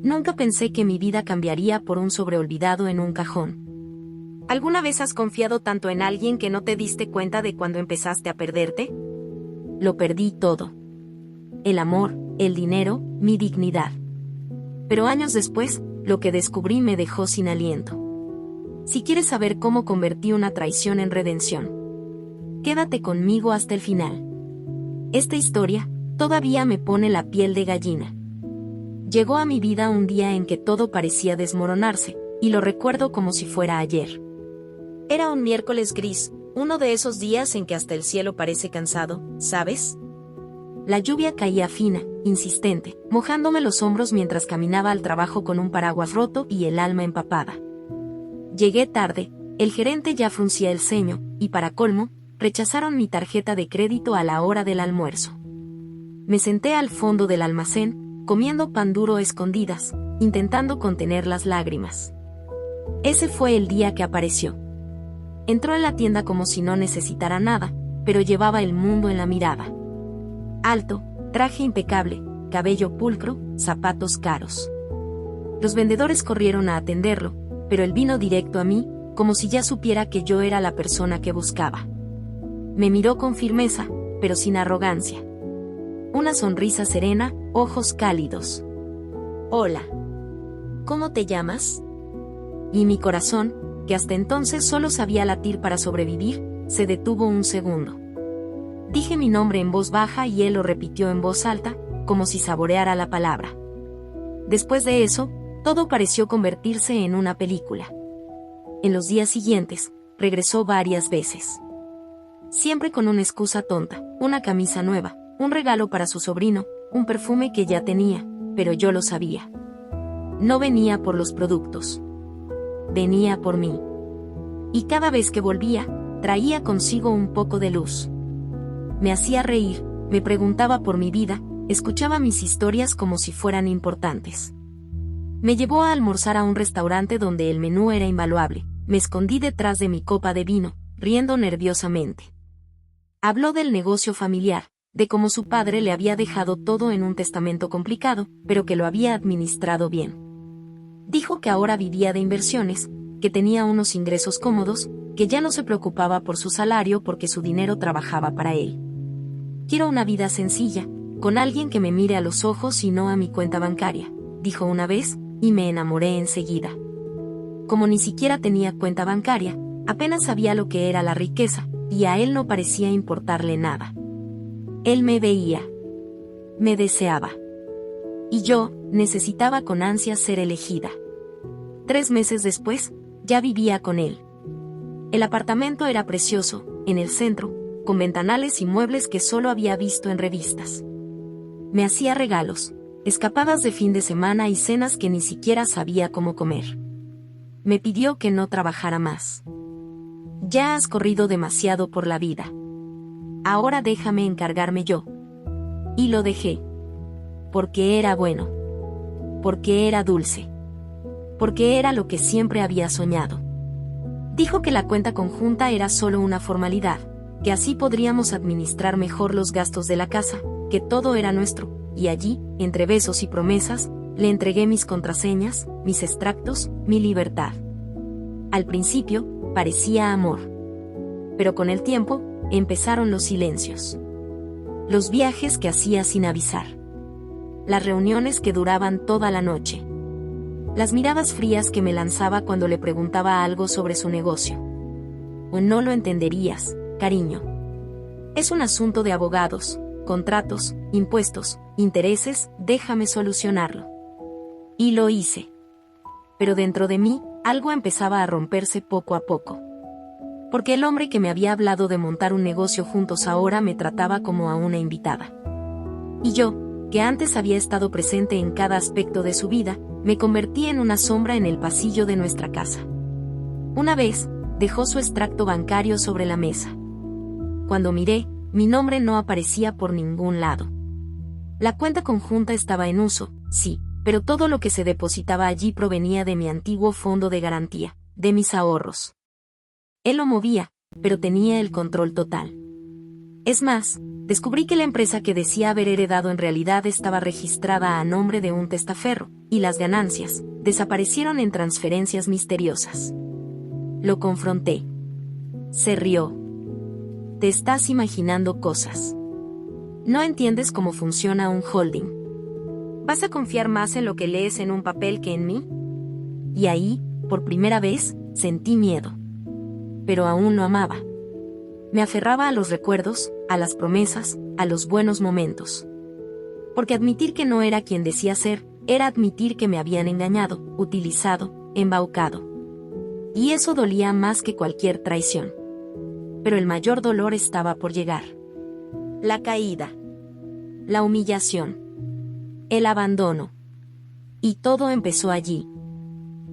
Nunca pensé que mi vida cambiaría por un sobreolvidado en un cajón. ¿Alguna vez has confiado tanto en alguien que no te diste cuenta de cuando empezaste a perderte? Lo perdí todo. El amor, el dinero, mi dignidad. Pero años después, lo que descubrí me dejó sin aliento. Si quieres saber cómo convertí una traición en redención, quédate conmigo hasta el final. Esta historia todavía me pone la piel de gallina. Llegó a mi vida un día en que todo parecía desmoronarse, y lo recuerdo como si fuera ayer. Era un miércoles gris, uno de esos días en que hasta el cielo parece cansado, ¿sabes? La lluvia caía fina, insistente, mojándome los hombros mientras caminaba al trabajo con un paraguas roto y el alma empapada. Llegué tarde, el gerente ya fruncía el ceño, y para colmo, rechazaron mi tarjeta de crédito a la hora del almuerzo. Me senté al fondo del almacén, comiendo pan duro a escondidas, intentando contener las lágrimas. Ese fue el día que apareció. Entró en la tienda como si no necesitara nada, pero llevaba el mundo en la mirada. Alto, traje impecable, cabello pulcro, zapatos caros. Los vendedores corrieron a atenderlo, pero él vino directo a mí, como si ya supiera que yo era la persona que buscaba. Me miró con firmeza, pero sin arrogancia. Una sonrisa serena, ojos cálidos. Hola. ¿Cómo te llamas? Y mi corazón, que hasta entonces solo sabía latir para sobrevivir, se detuvo un segundo. Dije mi nombre en voz baja y él lo repitió en voz alta, como si saboreara la palabra. Después de eso, todo pareció convertirse en una película. En los días siguientes, regresó varias veces. Siempre con una excusa tonta, una camisa nueva, un regalo para su sobrino, un perfume que ya tenía, pero yo lo sabía. No venía por los productos. Venía por mí. Y cada vez que volvía, traía consigo un poco de luz. Me hacía reír, me preguntaba por mi vida, escuchaba mis historias como si fueran importantes. Me llevó a almorzar a un restaurante donde el menú era invaluable. Me escondí detrás de mi copa de vino, riendo nerviosamente. Habló del negocio familiar, de cómo su padre le había dejado todo en un testamento complicado, pero que lo había administrado bien. Dijo que ahora vivía de inversiones, que tenía unos ingresos cómodos, que ya no se preocupaba por su salario porque su dinero trabajaba para él. Quiero una vida sencilla, con alguien que me mire a los ojos y no a mi cuenta bancaria, dijo una vez, y me enamoré enseguida. Como ni siquiera tenía cuenta bancaria, apenas sabía lo que era la riqueza, y a él no parecía importarle nada. Él me veía. Me deseaba. Y yo, necesitaba con ansias ser elegida. 3 meses después, ya vivía con él. El apartamento era precioso, en el centro, con ventanales y muebles que solo había visto en revistas. Me hacía regalos, escapadas de fin de semana y cenas que ni siquiera sabía cómo comer. Me pidió que no trabajara más. Ya has corrido demasiado por la vida. Ahora déjame encargarme yo. Y lo dejé. Porque era bueno. Porque era dulce. Porque era lo que siempre había soñado. Dijo que la cuenta conjunta era solo una formalidad, que así podríamos administrar mejor los gastos de la casa, que todo era nuestro, y allí, entre besos y promesas, le entregué mis contraseñas, mis extractos, mi libertad. Al principio, parecía amor. Pero con el tiempo, empezaron los silencios. Los viajes que hacía sin avisar. Las reuniones que duraban toda la noche. Las miradas frías que me lanzaba cuando le preguntaba algo sobre su negocio. O no lo entenderías, cariño. Es un asunto de abogados, contratos, impuestos, intereses, déjame solucionarlo. Y lo hice. Pero dentro de mí, algo empezaba a romperse poco a poco. Porque el hombre que me había hablado de montar un negocio juntos ahora me trataba como a una invitada. Y yo, que antes había estado presente en cada aspecto de su vida, me convertí en una sombra en el pasillo de nuestra casa. Una vez, dejó su extracto bancario sobre la mesa. Cuando miré, mi nombre no aparecía por ningún lado. La cuenta conjunta estaba en uso, sí, pero todo lo que se depositaba allí provenía de mi antiguo fondo de garantía, de mis ahorros. Él lo movía, pero tenía el control total. Es más, descubrí que la empresa que decía haber heredado en realidad estaba registrada a nombre de un testaferro, y las ganancias desaparecieron en transferencias misteriosas. Lo confronté. Se rió. Te estás imaginando cosas. No entiendes cómo funciona un holding. ¿Vas a confiar más en lo que lees en un papel que en mí? Y ahí, por primera vez, sentí miedo. Pero aún lo amaba. Me aferraba a los recuerdos, a las promesas, a los buenos momentos. Porque admitir que no era quien decía ser, era admitir que me habían engañado, utilizado, embaucado. Y eso dolía más que cualquier traición. Pero el mayor dolor estaba por llegar. La caída. La humillación. El abandono. Y todo empezó allí.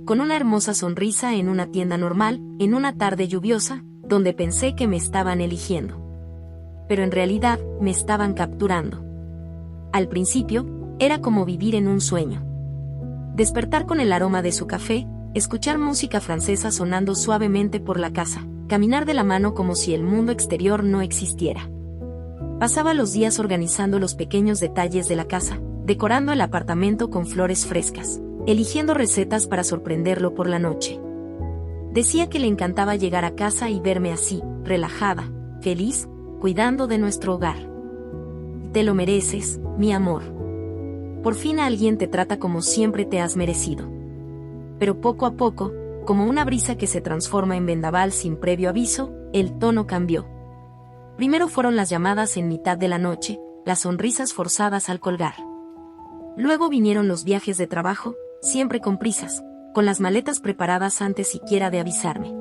Con una hermosa sonrisa en una tienda normal, en una tarde lluviosa, donde pensé que me estaban eligiendo. Pero en realidad, me estaban capturando. Al principio, era como vivir en un sueño. Despertar con el aroma de su café, escuchar música francesa sonando suavemente por la casa, caminar de la mano como si el mundo exterior no existiera. Pasaba los días organizando los pequeños detalles de la casa, decorando el apartamento con flores frescas, eligiendo recetas para sorprenderlo por la noche. Decía que le encantaba llegar a casa y verme así, relajada, feliz, cuidando de nuestro hogar. Te lo mereces, mi amor. Por fin alguien te trata como siempre te has merecido. Pero poco a poco, como una brisa que se transforma en vendaval sin previo aviso, el tono cambió. Primero fueron las llamadas en mitad de la noche, las sonrisas forzadas al colgar. Luego vinieron los viajes de trabajo, siempre con prisas, con las maletas preparadas antes siquiera de avisarme.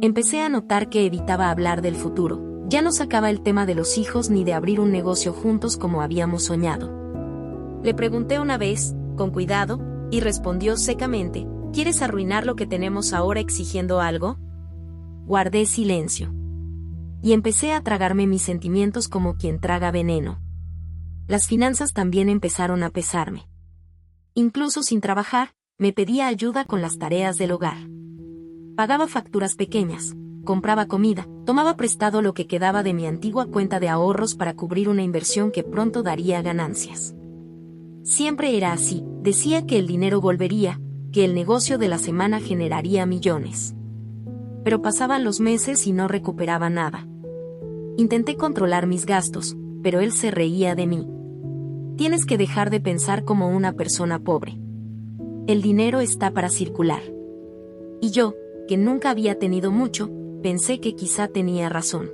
Empecé a notar que evitaba hablar del futuro, ya no sacaba el tema de los hijos ni de abrir un negocio juntos como habíamos soñado. Le pregunté una vez, con cuidado, y respondió secamente, ¿quieres arruinar lo que tenemos ahora exigiendo algo? Guardé silencio. Y empecé a tragarme mis sentimientos como quien traga veneno. Las finanzas también empezaron a pesarme. Incluso sin trabajar, me pedía ayuda con las tareas del hogar. Pagaba facturas pequeñas, compraba comida, tomaba prestado lo que quedaba de mi antigua cuenta de ahorros para cubrir una inversión que pronto daría ganancias. Siempre era así, decía que el dinero volvería, que el negocio de la semana generaría millones. Pero pasaban los meses y no recuperaba nada. Intenté controlar mis gastos, pero él se reía de mí. Tienes que dejar de pensar como una persona pobre. El dinero está para circular. Y yo, que nunca había tenido mucho, pensé que quizá tenía razón.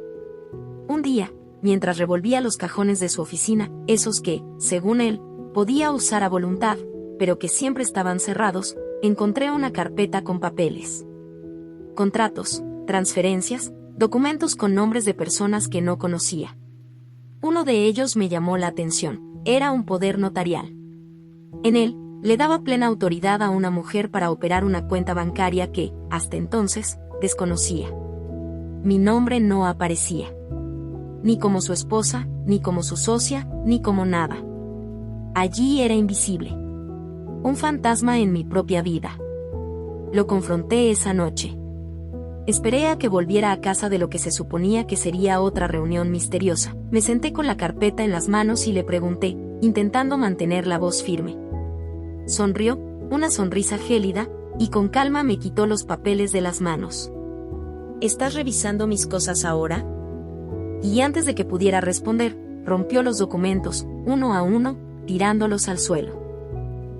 Un día, mientras revolvía los cajones de su oficina, esos que, según él, podía usar a voluntad, pero que siempre estaban cerrados, encontré una carpeta con papeles. Contratos, transferencias, documentos con nombres de personas que no conocía. Uno de ellos me llamó la atención, era un poder notarial. En él, le daba plena autoridad a una mujer para operar una cuenta bancaria que, hasta entonces, desconocía. Mi nombre no aparecía. Ni como su esposa, ni como su socia, ni como nada. Allí era invisible. Un fantasma en mi propia vida. Lo confronté esa noche. Esperé a que volviera a casa de lo que se suponía que sería otra reunión misteriosa. Me senté con la carpeta en las manos y le pregunté, intentando mantener la voz firme. Sonrió, una sonrisa gélida, y con calma me quitó los papeles de las manos. ¿Estás revisando mis cosas ahora? Y antes de que pudiera responder, rompió los documentos, uno a uno, tirándolos al suelo.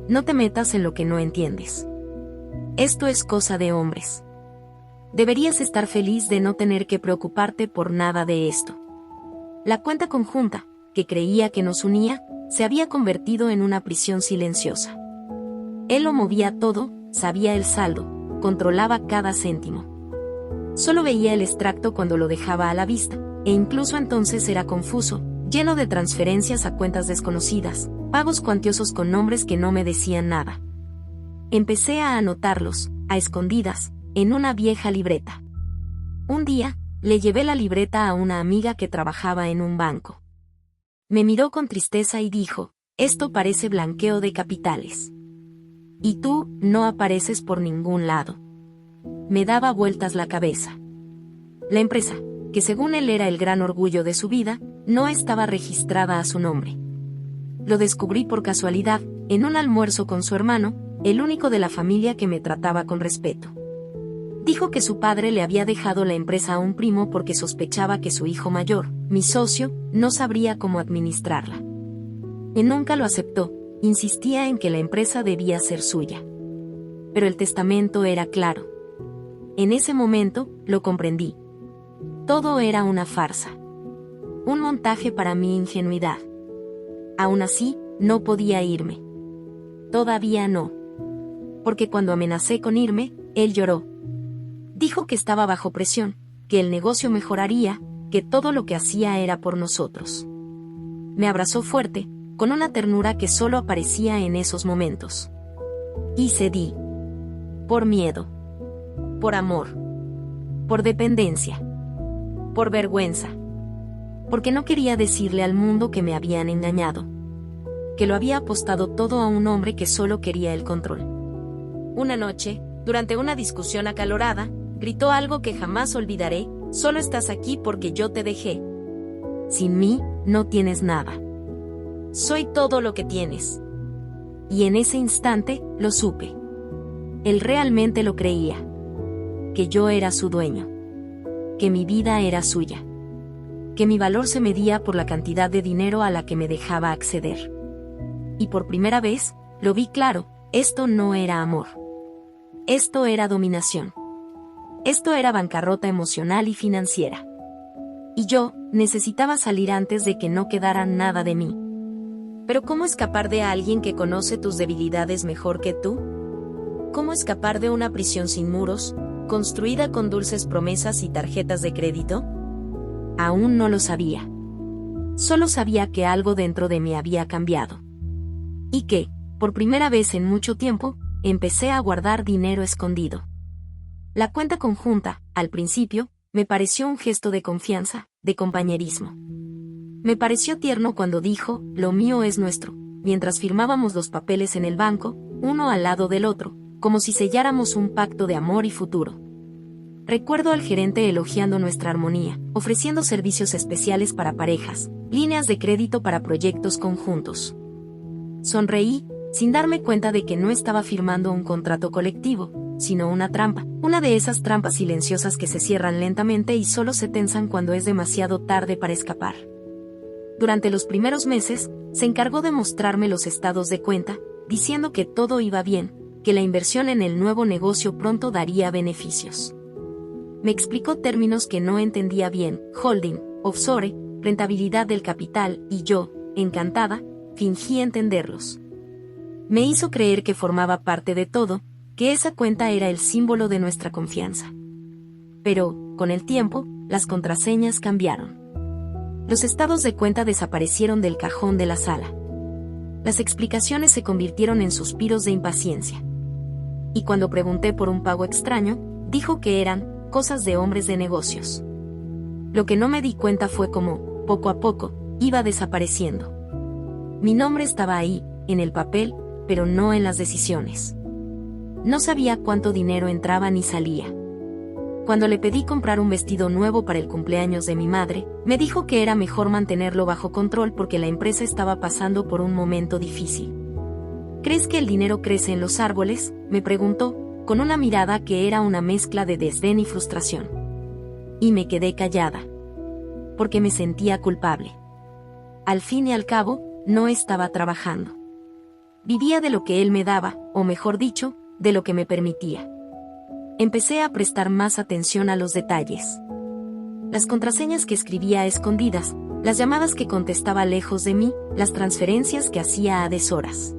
No te metas en lo que no entiendes. Esto es cosa de hombres. Deberías estar feliz de no tener que preocuparte por nada de esto. La cuenta conjunta, que creía que nos unía, se había convertido en una prisión silenciosa. Él lo movía todo, sabía el saldo, controlaba cada céntimo. Solo veía el extracto cuando lo dejaba a la vista, e incluso entonces era confuso, lleno de transferencias a cuentas desconocidas, pagos cuantiosos con nombres que no me decían nada. Empecé a anotarlos, a escondidas, en una vieja libreta. Un día, le llevé la libreta a una amiga que trabajaba en un banco. Me miró con tristeza y dijo, esto parece blanqueo de capitales. Y tú, no apareces por ningún lado. Me daba vueltas la cabeza. La empresa, que según él era el gran orgullo de su vida, no estaba registrada a su nombre. Lo descubrí por casualidad, en un almuerzo con su hermano, el único de la familia que me trataba con respeto. Dijo que su padre le había dejado la empresa a un primo porque sospechaba que su hijo mayor, mi socio, no sabría cómo administrarla. Él nunca lo aceptó, insistía en que la empresa debía ser suya. Pero el testamento era claro. En ese momento, lo comprendí. Todo era una farsa. Un montaje para mi ingenuidad. Aún así, no podía irme. Todavía no. Porque cuando amenacé con irme, él lloró. Dijo que estaba bajo presión, que el negocio mejoraría, que todo lo que hacía era por nosotros. Me abrazó fuerte, con una ternura que solo aparecía en esos momentos. Y cedí. Por miedo. Por amor. Por dependencia. Por vergüenza. Porque no quería decirle al mundo que me habían engañado. Que lo había apostado todo a un hombre que solo quería el control. Una noche, durante una discusión acalorada, gritó algo que jamás olvidaré: solo estás aquí porque yo te dejé. Sin mí, no tienes nada. Soy todo lo que tienes. Y en ese instante, lo supe. Él realmente lo creía. Que yo era su dueño. Que mi vida era suya. Que mi valor se medía por la cantidad de dinero a la que me dejaba acceder. Y por primera vez, lo vi claro: esto no era amor. Esto era dominación. Esto era bancarrota emocional y financiera. Y yo necesitaba salir antes de que no quedara nada de mí. Pero ¿cómo escapar de alguien que conoce tus debilidades mejor que tú? ¿Cómo escapar de una prisión sin muros, construida con dulces promesas y tarjetas de crédito? Aún no lo sabía. Solo sabía que algo dentro de mí había cambiado. Y que, por primera vez en mucho tiempo, empecé a guardar dinero escondido. La cuenta conjunta, al principio, me pareció un gesto de confianza, de compañerismo. Me pareció tierno cuando dijo: lo mío es nuestro, mientras firmábamos los papeles en el banco, uno al lado del otro, como si selláramos un pacto de amor y futuro. Recuerdo al gerente elogiando nuestra armonía, ofreciendo servicios especiales para parejas, líneas de crédito para proyectos conjuntos. Sonreí, sin darme cuenta de que no estaba firmando un contrato colectivo, sino una trampa, una de esas trampas silenciosas que se cierran lentamente y solo se tensan cuando es demasiado tarde para escapar. Durante los primeros meses, se encargó de mostrarme los estados de cuenta, diciendo que todo iba bien, que la inversión en el nuevo negocio pronto daría beneficios. Me explicó términos que no entendía bien: holding, offshore, rentabilidad del capital, y yo, encantada, fingí entenderlos. Me hizo creer que formaba parte de todo, que esa cuenta era el símbolo de nuestra confianza. Pero, con el tiempo, las contraseñas cambiaron. Los estados de cuenta desaparecieron del cajón de la sala. Las explicaciones se convirtieron en suspiros de impaciencia. Y cuando pregunté por un pago extraño, dijo que eran cosas de hombres de negocios. Lo que no me di cuenta fue cómo, poco a poco, iba desapareciendo. Mi nombre estaba ahí, en el papel, pero no en las decisiones. No sabía cuánto dinero entraba ni salía. Cuando le pedí comprar un vestido nuevo para el cumpleaños de mi madre, me dijo que era mejor mantenerlo bajo control porque la empresa estaba pasando por un momento difícil. ¿Crees que el dinero crece en los árboles?, me preguntó, con una mirada que era una mezcla de desdén y frustración. Y me quedé callada. Porque me sentía culpable. Al fin y al cabo, no estaba trabajando. Vivía de lo que él me daba, o mejor dicho, de lo que me permitía. Empecé a prestar más atención a los detalles. Las contraseñas que escribía a escondidas, las llamadas que contestaba lejos de mí, las transferencias que hacía a deshoras.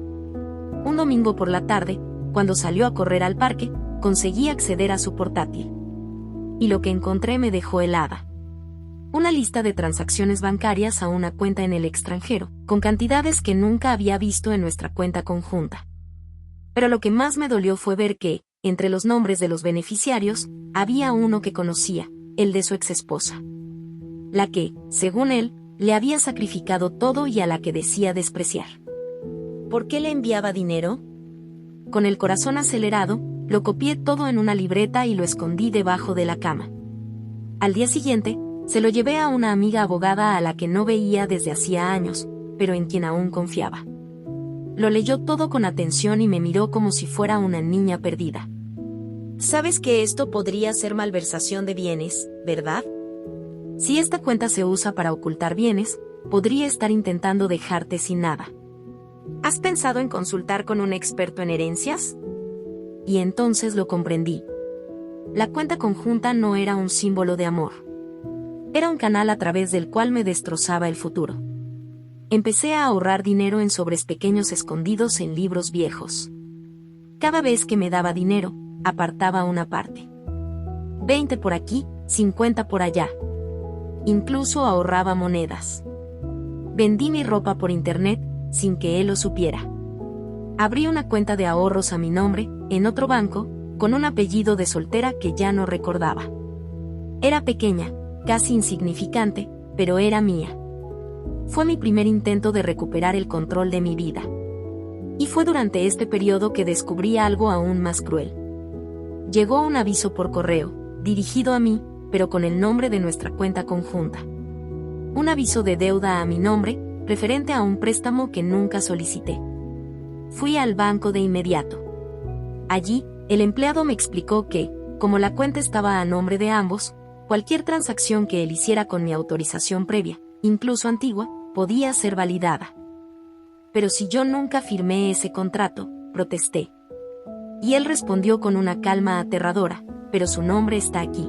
Un domingo por la tarde, cuando salió a correr al parque, conseguí acceder a su portátil. Y lo que encontré me dejó helada. Una lista de transacciones bancarias a una cuenta en el extranjero, con cantidades que nunca había visto en nuestra cuenta conjunta. Pero lo que más me dolió fue ver que, entre los nombres de los beneficiarios, había uno que conocía, el de su exesposa. La que, según él, le había sacrificado todo y a la que decía despreciar. ¿Por qué le enviaba dinero? Con el corazón acelerado, lo copié todo en una libreta y lo escondí debajo de la cama. Al día siguiente, Se lo llevé a una amiga abogada a la que no veía desde hacía años, pero en quien aún confiaba. Lo leyó todo con atención y me miró como si fuera una niña perdida. Sabes que esto podría ser malversación de bienes, ¿verdad? Si esta cuenta se usa para ocultar bienes, podría estar intentando dejarte sin nada. ¿Has pensado en consultar con un experto en herencias? Y entonces lo comprendí. La cuenta conjunta no era un símbolo de amor. Era un canal a través del cual me destrozaba el futuro. Empecé a ahorrar dinero en sobres pequeños escondidos en libros viejos. Cada vez que me daba dinero, apartaba una parte. 20 por aquí, 50 por allá. Incluso ahorraba monedas. Vendí mi ropa por internet, sin que él lo supiera. Abrí una cuenta de ahorros a mi nombre, en otro banco, con un apellido de soltera que ya no recordaba. Era pequeña, casi insignificante, pero era mía. Fue mi primer intento de recuperar el control de mi vida. Y fue durante este periodo que descubrí algo aún más cruel. Llegó un aviso por correo, dirigido a mí, pero con el nombre de nuestra cuenta conjunta. Un aviso de deuda a mi nombre, referente a un préstamo que nunca solicité. Fui al banco de inmediato. Allí, el empleado me explicó que, como la cuenta estaba a nombre de ambos, cualquier transacción que él hiciera con mi autorización previa, incluso antigua, podía ser validada. Pero si yo nunca firmé ese contrato, protesté. Y él respondió con una calma aterradora, pero su nombre está aquí.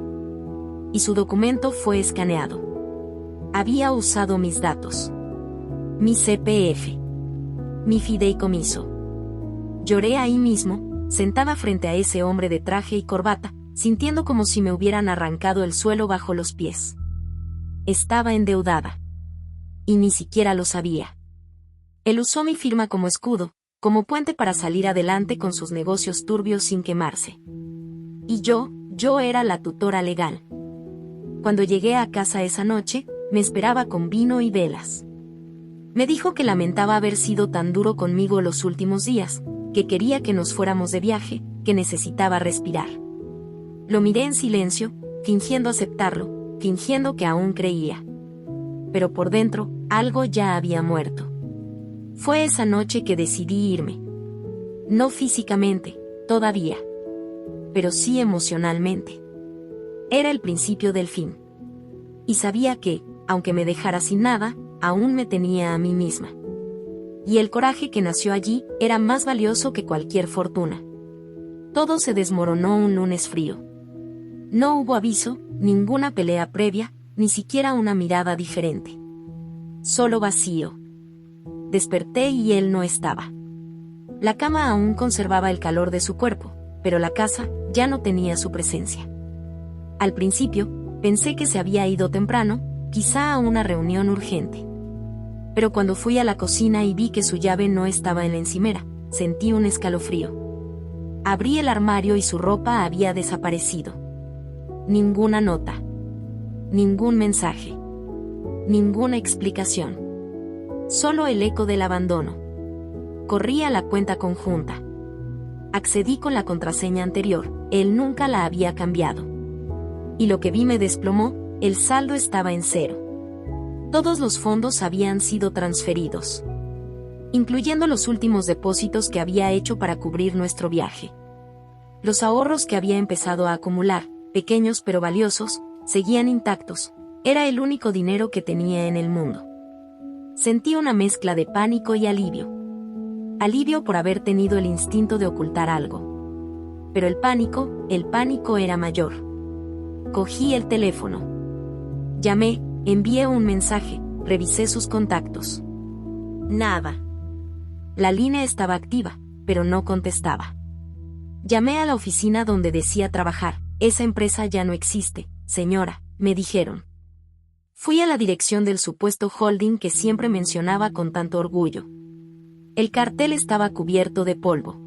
Y su documento fue escaneado. Había usado mis datos. Mi CPF. Mi fideicomiso. Lloré ahí mismo, sentada frente a ese hombre de traje y corbata, sintiendo como si me hubieran arrancado el suelo bajo los pies. Estaba endeudada. Y ni siquiera lo sabía. Él usó mi firma como escudo, como puente para salir adelante con sus negocios turbios sin quemarse. Y yo era la tutora legal. Cuando llegué a casa esa noche, me esperaba con vino y velas. Me dijo que lamentaba haber sido tan duro conmigo los últimos días, que quería que nos fuéramos de viaje, que necesitaba respirar. Lo miré en silencio, fingiendo aceptarlo, fingiendo que aún creía. Pero por dentro, algo ya había muerto. Fue esa noche que decidí irme. No físicamente, todavía. Pero sí emocionalmente. Era el principio del fin. Y sabía que, aunque me dejara sin nada, aún me tenía a mí misma. Y el coraje que nació allí era más valioso que cualquier fortuna. Todo se desmoronó un lunes frío. No hubo aviso, ninguna pelea previa, ni siquiera una mirada diferente. Solo vacío. Desperté y él no estaba. La cama aún conservaba el calor de su cuerpo, pero la casa ya no tenía su presencia. Al principio, pensé que se había ido temprano, quizá a una reunión urgente. Pero cuando fui a la cocina y vi que su llave no estaba en la encimera, sentí un escalofrío. Abrí el armario y su ropa había desaparecido. Ninguna nota. Ningún mensaje. Ninguna explicación. Solo el eco del abandono. Corrí a la cuenta conjunta. Accedí con la contraseña anterior, él nunca la había cambiado. Y lo que vi me desplomó, el saldo estaba en cero. Todos los fondos habían sido transferidos, incluyendo los últimos depósitos que había hecho para cubrir nuestro viaje. Los ahorros que había empezado a acumular, pequeños pero valiosos, seguían intactos. Era el único dinero que tenía en el mundo. Sentí una mezcla de pánico y alivio. Alivio por haber tenido el instinto de ocultar algo. Pero el pánico era mayor. Cogí el teléfono. Llamé, envié un mensaje, revisé sus contactos. Nada. La línea estaba activa, pero no contestaba. Llamé a la oficina donde decía trabajar. Esa empresa ya no existe, señora, me dijeron. Fui a la dirección del supuesto holding que siempre mencionaba con tanto orgullo. El cartel estaba cubierto de polvo.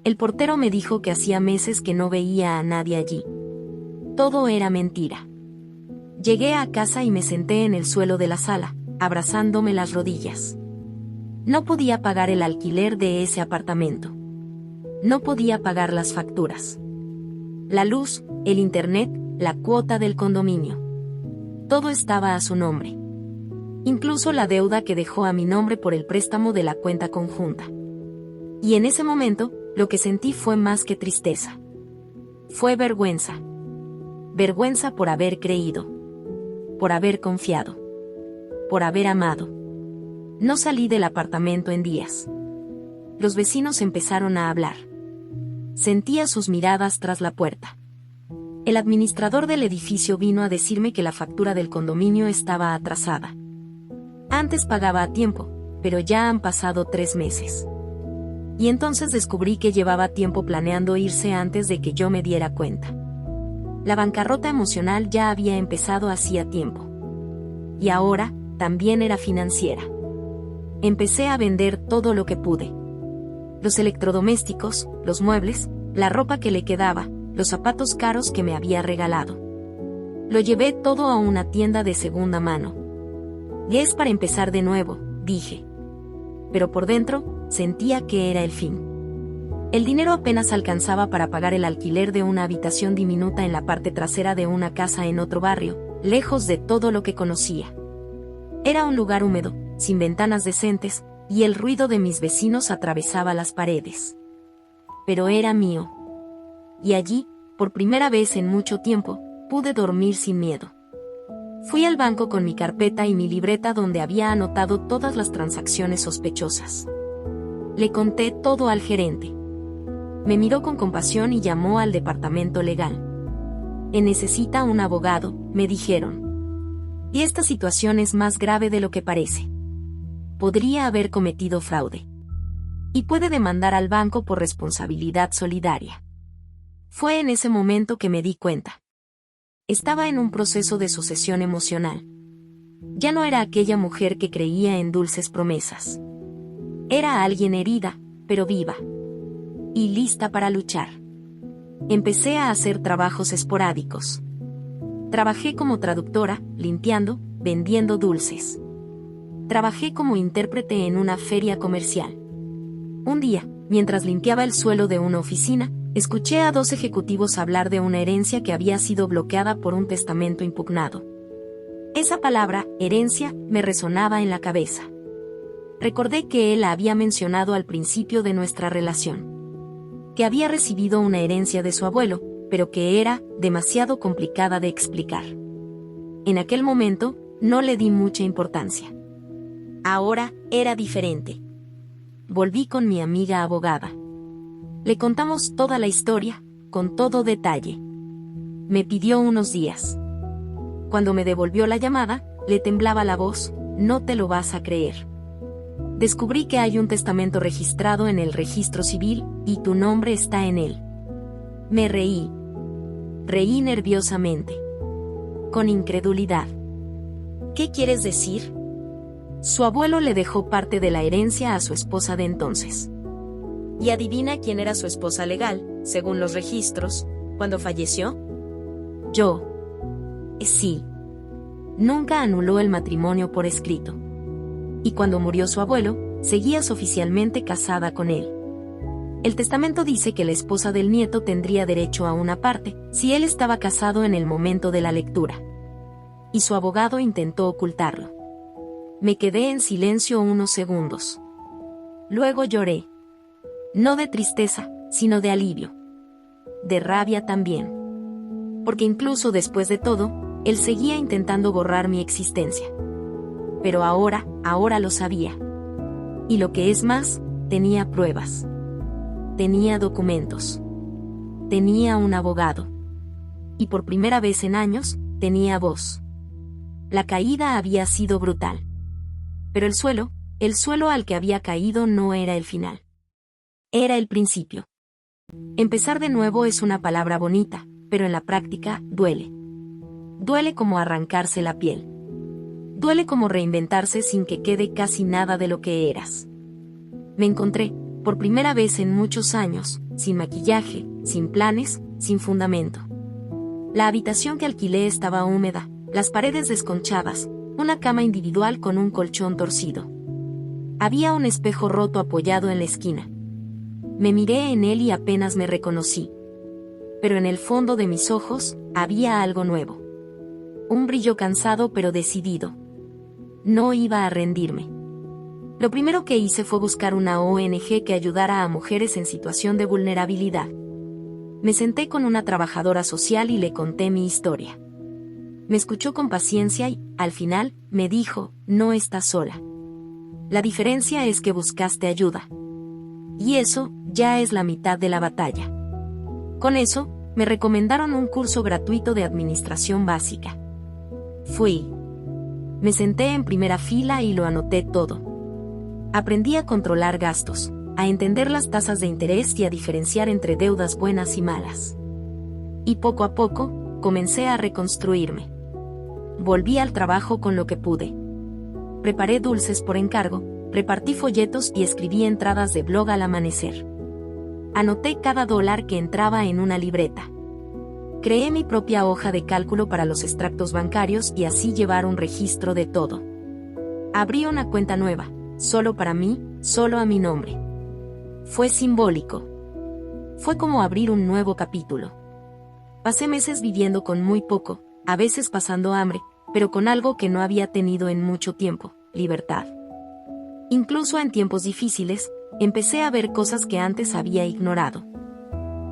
El portero me dijo que hacía meses que no veía a nadie allí. Todo era mentira. Llegué a casa y me senté en el suelo de la sala, abrazándome las rodillas. No podía pagar el alquiler de ese apartamento. No podía pagar las facturas. La luz, el internet, la cuota del condominio. Todo estaba a su nombre. Incluso la deuda que dejó a mi nombre por el préstamo de la cuenta conjunta. Y en ese momento, lo que sentí fue más que tristeza. Fue vergüenza. Vergüenza por haber creído. Por haber confiado. Por haber amado. No salí del apartamento en días. Los vecinos empezaron a hablar. Sentía sus miradas tras la puerta. El administrador del edificio vino a decirme que la factura del condominio estaba atrasada. Antes pagaba a tiempo, pero ya han pasado 3 meses. Y entonces descubrí que llevaba tiempo planeando irse antes de que yo me diera cuenta. La bancarrota emocional ya había empezado hacía tiempo. Y ahora, también era financiera. Empecé a vender todo lo que pude. Los electrodomésticos, los muebles, la ropa que le quedaba, los zapatos caros que me había regalado. Lo llevé todo a una tienda de segunda mano. Y es para empezar de nuevo, dije. Pero por dentro, sentía que era el fin. El dinero apenas alcanzaba para pagar el alquiler de una habitación diminuta en la parte trasera de una casa en otro barrio, lejos de todo lo que conocía. Era un lugar húmedo, sin ventanas decentes, y el ruido de mis vecinos atravesaba las paredes. Pero era mío. Y allí, por primera vez en mucho tiempo, pude dormir sin miedo. Fui al banco con mi carpeta y mi libreta donde había anotado todas las transacciones sospechosas. Le conté todo al gerente. Me miró con compasión y llamó al departamento legal. Necesita un abogado, me dijeron. Y esta situación es más grave de lo que parece. Podría haber cometido fraude. Y puede demandar al banco por responsabilidad solidaria. Fue en ese momento que me di cuenta. Estaba en un proceso de sucesión emocional. Ya no era aquella mujer que creía en dulces promesas. Era alguien herida, pero viva. Y lista para luchar. Empecé a hacer trabajos esporádicos. Trabajé como traductora, limpiando, vendiendo dulces. Trabajé como intérprete en una feria comercial. Un día, mientras limpiaba el suelo de una oficina, escuché a 2 ejecutivos hablar de una herencia que había sido bloqueada por un testamento impugnado. Esa palabra, herencia, me resonaba en la cabeza. Recordé que él la había mencionado al principio de nuestra relación. Que había recibido una herencia de su abuelo, pero que era demasiado complicada de explicar. En aquel momento, no le di mucha importancia. Ahora, era diferente. Volví con mi amiga abogada. Le contamos toda la historia, con todo detalle. Me pidió unos días. Cuando me devolvió la llamada, le temblaba la voz, no te lo vas a creer. Descubrí que hay un testamento registrado en el registro civil, y tu nombre está en él. Me reí. Reí nerviosamente. Con incredulidad. ¿Qué quieres decir? Su abuelo le dejó parte de la herencia a su esposa de entonces. ¿Y adivina quién era su esposa legal, según los registros, cuando falleció? Yo. Sí. Nunca anuló el matrimonio por escrito. Y cuando murió su abuelo, seguías oficialmente casada con él. El testamento dice que la esposa del nieto tendría derecho a una parte, si él estaba casado en el momento de la lectura. Y su abogado intentó ocultarlo. Me quedé en silencio unos segundos. Luego lloré. No de tristeza, sino de alivio. De rabia también. Porque incluso después de todo, él seguía intentando borrar mi existencia. Pero ahora lo sabía. Y lo que es más, tenía pruebas. Tenía documentos. Tenía un abogado. Y por primera vez en años, tenía voz. La caída había sido brutal. Pero el suelo al que había caído no era el final. Era el principio. Empezar de nuevo es una palabra bonita, pero en la práctica duele. Duele como arrancarse la piel. Duele como reinventarse sin que quede casi nada de lo que eras. Me encontré, por primera vez en muchos años, sin maquillaje, sin planes, sin fundamento. La habitación que alquilé estaba húmeda, las paredes desconchadas, una cama individual con un colchón torcido. Había un espejo roto apoyado en la esquina. Me miré en él y apenas me reconocí. Pero en el fondo de mis ojos, había algo nuevo. Un brillo cansado pero decidido. No iba a rendirme. Lo primero que hice fue buscar una ONG que ayudara a mujeres en situación de vulnerabilidad. Me senté con una trabajadora social y le conté mi historia. Me escuchó con paciencia y, al final, me dijo, no estás sola. La diferencia es que buscaste ayuda. Y eso, ya es la mitad de la batalla. Con eso, me recomendaron un curso gratuito de administración básica. Fui. Me senté en primera fila y lo anoté todo. Aprendí a controlar gastos, a entender las tasas de interés y a diferenciar entre deudas buenas y malas. Y poco a poco, comencé a reconstruirme. Volví al trabajo con lo que pude. Preparé dulces por encargo, repartí folletos y escribí entradas de blog al amanecer. Anoté cada dólar que entraba en una libreta. Creé mi propia hoja de cálculo para los extractos bancarios y así llevar un registro de todo. Abrí una cuenta nueva, solo para mí, solo a mi nombre. Fue simbólico. Fue como abrir un nuevo capítulo. Pasé meses viviendo con muy poco, a veces pasando hambre, pero con algo que no había tenido en mucho tiempo, libertad. Incluso en tiempos difíciles, empecé a ver cosas que antes había ignorado.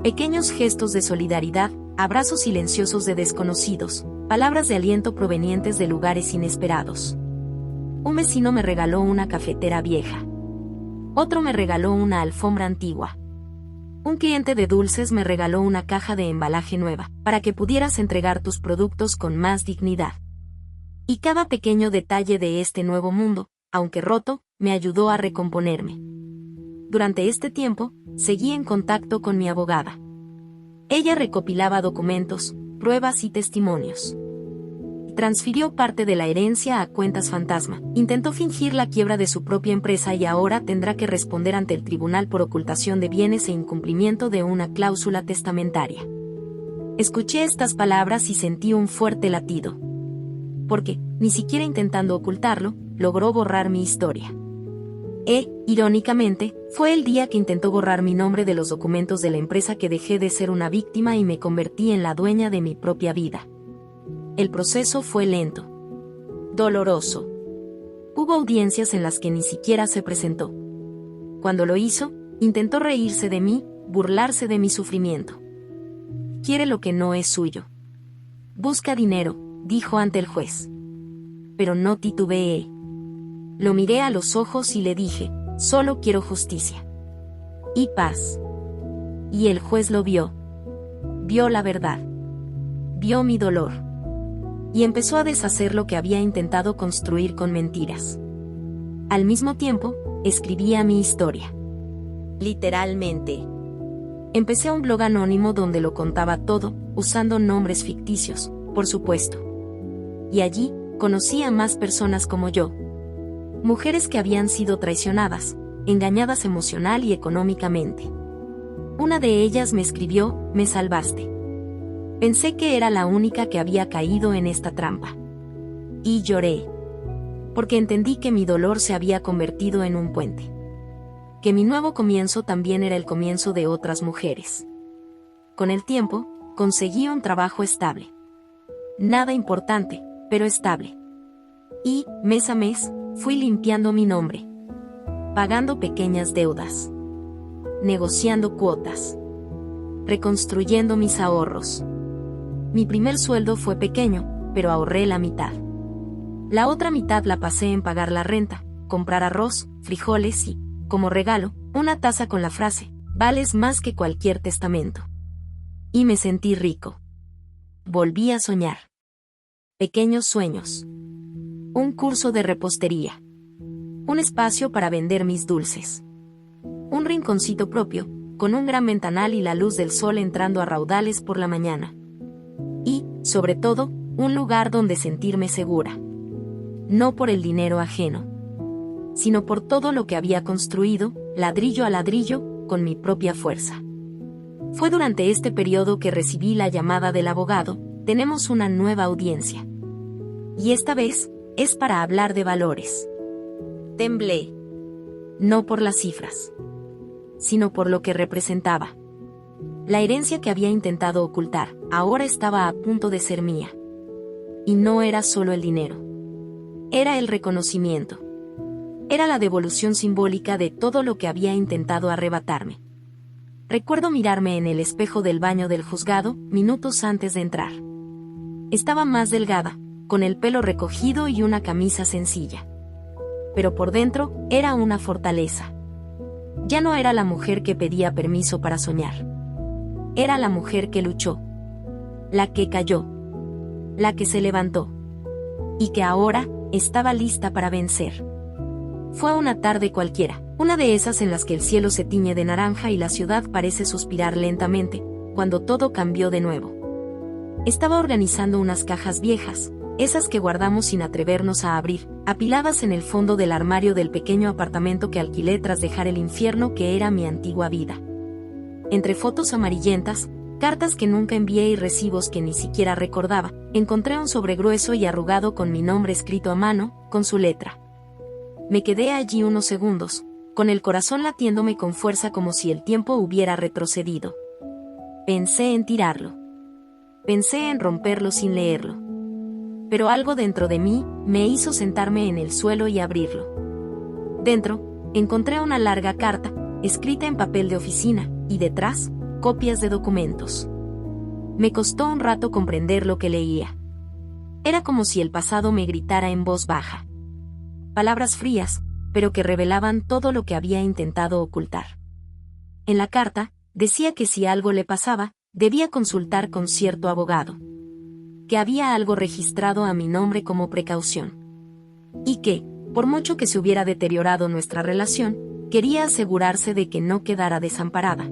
Pequeños gestos de solidaridad, abrazos silenciosos de desconocidos, palabras de aliento provenientes de lugares inesperados. Un vecino me regaló una cafetera vieja. Otro me regaló una alfombra antigua. Un cliente de dulces me regaló una caja de embalaje nueva, para que pudieras entregar tus productos con más dignidad. Y cada pequeño detalle de este nuevo mundo, aunque roto, me ayudó a recomponerme. Durante este tiempo, seguí en contacto con mi abogada. Ella recopilaba documentos, pruebas y testimonios. Transfirió parte de la herencia a cuentas fantasma. Intentó fingir la quiebra de su propia empresa y ahora tendrá que responder ante el tribunal por ocultación de bienes e incumplimiento de una cláusula testamentaria. Escuché estas palabras y sentí un fuerte latido. Porque, ni siquiera intentando ocultarlo, logró borrar mi historia. Irónicamente, fue el día que intentó borrar mi nombre de los documentos de la empresa que dejé de ser una víctima y me convertí en la dueña de mi propia vida. El proceso fue lento. Doloroso. Hubo audiencias en las que ni siquiera se presentó. Cuando lo hizo, intentó reírse de mí, burlarse de mi sufrimiento. Quiere lo que no es suyo. Busca dinero, dijo ante el juez. Pero no titubeé. Lo miré a los ojos y le dije, solo quiero justicia. Y paz. Y el juez lo vio. Vio la verdad. Vio mi dolor. Y empezó a deshacer lo que había intentado construir con mentiras. Al mismo tiempo, escribía mi historia. Literalmente. Empecé un blog anónimo donde lo contaba todo, usando nombres ficticios, por supuesto. Y allí, conocí a más personas como yo. Mujeres que habían sido traicionadas, engañadas emocional y económicamente. Una de ellas me escribió, me salvaste. Pensé que era la única que había caído en esta trampa. Y lloré. Porque entendí que mi dolor se había convertido en un puente. Que mi nuevo comienzo también era el comienzo de otras mujeres. Con el tiempo, conseguí un trabajo estable. Nada importante, pero estable. Y, mes a mes, fui limpiando mi nombre. Pagando pequeñas deudas. Negociando cuotas. Reconstruyendo mis ahorros. Mi primer sueldo fue pequeño, pero ahorré la mitad. La otra mitad la pasé en pagar la renta, comprar arroz, frijoles y, como regalo, una taza con la frase, vales más que cualquier testamento. Y me sentí rico. Volví a soñar. Pequeños sueños. Un curso de repostería. Un espacio para vender mis dulces. Un rinconcito propio, con un gran ventanal y la luz del sol entrando a raudales por la mañana. Y, sobre todo, un lugar donde sentirme segura. No por el dinero ajeno, sino por todo lo que había construido, ladrillo a ladrillo, con mi propia fuerza. Fue durante este periodo que recibí la llamada del abogado, tenemos una nueva audiencia. Y esta vez, es para hablar de valores. Temblé. No por las cifras, sino por lo que representaba. La herencia que había intentado ocultar, ahora estaba a punto de ser mía. y no era solo el dinero. Era el reconocimiento. Era la devolución simbólica de todo lo que había intentado arrebatarme. Recuerdo mirarme en el espejo del baño del juzgado, minutos antes de entrar. Estaba más delgada, con el pelo recogido y una camisa sencilla. Pero por dentro, era una fortaleza. Ya no era la mujer que pedía permiso para soñar. Era la mujer que luchó. La que cayó. La que se levantó. Y que ahora, estaba lista para vencer. Fue una tarde cualquiera, una de esas en las que el cielo se tiñe de naranja y la ciudad parece suspirar lentamente, cuando todo cambió de nuevo. Estaba organizando unas cajas viejas, esas que guardamos sin atrevernos a abrir, apiladas en el fondo del armario del pequeño apartamento que alquilé tras dejar el infierno que era mi antigua vida. Entre fotos amarillentas, cartas que nunca envié y recibos que ni siquiera recordaba, encontré un sobre grueso y arrugado con mi nombre escrito a mano, con su letra. Me quedé allí unos segundos, con el corazón latiéndome con fuerza como si el tiempo hubiera retrocedido. Pensé en tirarlo. Pensé en romperlo sin leerlo. Pero algo dentro de mí me hizo sentarme en el suelo y abrirlo. Dentro, encontré una larga carta, escrita en papel de oficina, y detrás, copias de documentos. Me costó un rato comprender lo que leía. Era como si el pasado me gritara en voz baja. Palabras frías, pero que revelaban todo lo que había intentado ocultar. En la carta, decía que si algo le pasaba, debía consultar con cierto abogado. Que había algo registrado a mi nombre como precaución. Y que, por mucho que se hubiera deteriorado nuestra relación, quería asegurarse de que no quedara desamparada.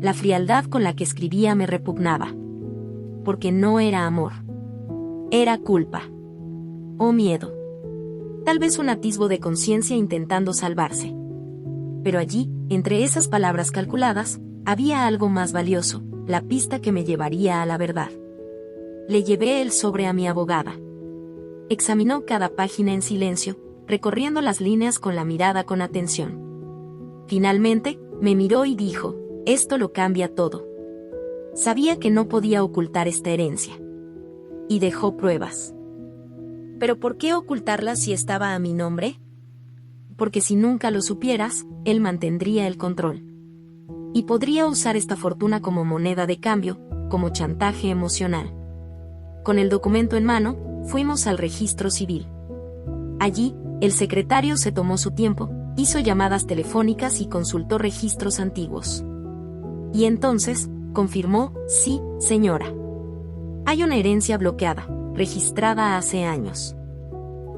La frialdad con la que escribía me repugnaba. Porque no era amor. Era culpa. O miedo. Tal vez un atisbo de conciencia intentando salvarse. Pero allí, entre esas palabras calculadas, había algo más valioso, la pista que me llevaría a la verdad. Le llevé el sobre a mi abogada. Examinó cada página en silencio, recorriendo las líneas con la mirada con atención. Finalmente, me miró y dijo, esto lo cambia todo. Sabía que no podía ocultar esta herencia. Y dejó pruebas. ¿Pero por qué ocultarla si estaba a mi nombre? Porque si nunca lo supieras, él mantendría el control. Y podría usar esta fortuna como moneda de cambio, como chantaje emocional. Con el documento en mano, fuimos al registro civil. Allí, el secretario se tomó su tiempo, hizo llamadas telefónicas y consultó registros antiguos. Y entonces, confirmó, sí, señora. Hay una herencia bloqueada, registrada hace años.